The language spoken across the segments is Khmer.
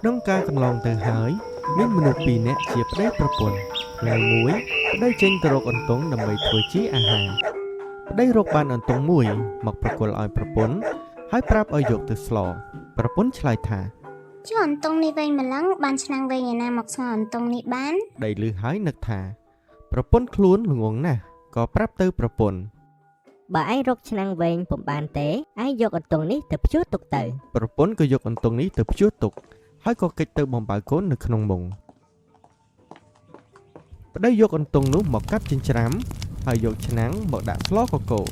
ក្នុងការកន្លងទៅហើយមានមនុស្សពីរនាក់ជាប្តីប្រពន្ធថ្ងៃមួយប្តីចេញទៅរកអន្ទង់ដើម្បីធ្វើជាអាហារប្តីរកបានអន្ទង់មួយមកប្រគល់ឲ្យប្រពន្ធហើយប្រាប់ឲ្យយកទៅស្លប្រពន្ធឆ្លើយថាចុះអន្ទង់នេះវិញម្លឹងបានឆ្នាំងវិញឯណាមកស្ងោអន្ទង់នេះបានប្តីឮហើយនឹកថាប្រពន្ធខ្លួនល្ងងណាស់ក៏ប្រាប់ទៅប្រពន្ធបើឯងរកឆ្នាំងវិញពុំបានទេឯងយកអន្ទង់នេះទៅព្យួរទុកទៅប្រពន្ធក៏យកអន្ទង់នេះទៅព្យួរទុកហើយក៏គេចទៅបំបើកូននៅក្នុងមុងប្តីយកអន្ទង់នោះមកកាត់ចិញ្ច្រាំហើយយកឆ្នាំងមកដាក់ស្លកកូរ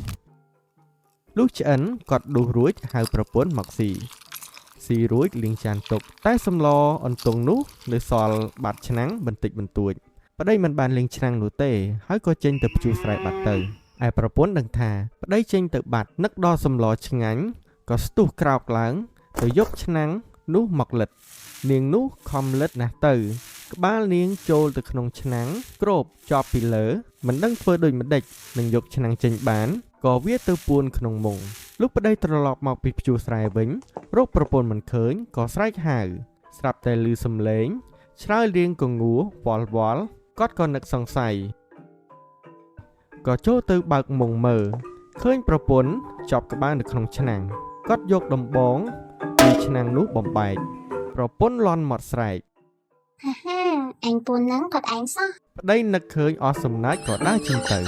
លុះឆ្អិនគាត់ដួសរួចហៅប្រពន្ធមកស៊ីរួចលាងចានទុកតែសម្លអន្ទង់នោះនៅសល់បាត់ឆ្នាំងបន្តិចបន្តួចប្តីមិនបានលាងឆ្នាំងនោះទេហើយក៏ចេញទៅព្យួរស្រែបាត់ទៅឯប្រពន្ធដឹងថាប្តីចេញទៅបាត់នឹកដល់សម្លឆ្ងាញ់ក៏ស្ទុះក្រោកឡើងទៅយកឆ្នាំងនោះមកលិតនាងនោះខំលិតណាស់ទៅក្បាលនាងចូលទៅក្នុងឆ្នាំងគ្របជាប់ពីលើមិនដឹងធ្វើដូចម្ដេចនឹងយកឆ្នាំងចេញបានក៏វាទៅពួនក្នុងមុងលុះប្តីត្រឡប់មកពីព្យួរស្រែវិញរកប្រពន្ធមិនឃើញក៏ស្រែកហៅស្រាប់តែឮសំឡេងឆ្លើយរៀងកងួវល់គាត់ក៏នឹកសង្ស័យក៏ចូលទៅបើកមុងមើលឃើញប្រពន្ធជាប់ក្បាលនៅក្នុងឆ្នាំងគាត់យកដំបងពីឆ្នាំងនោះបំបែកប្រពន្ធលន់មាត់ស្រែកហាអញពួននឹងគាត់ឯងសោះប្តីនឹកឃើញអស់សំណាចក៏ដើរចេញទៅ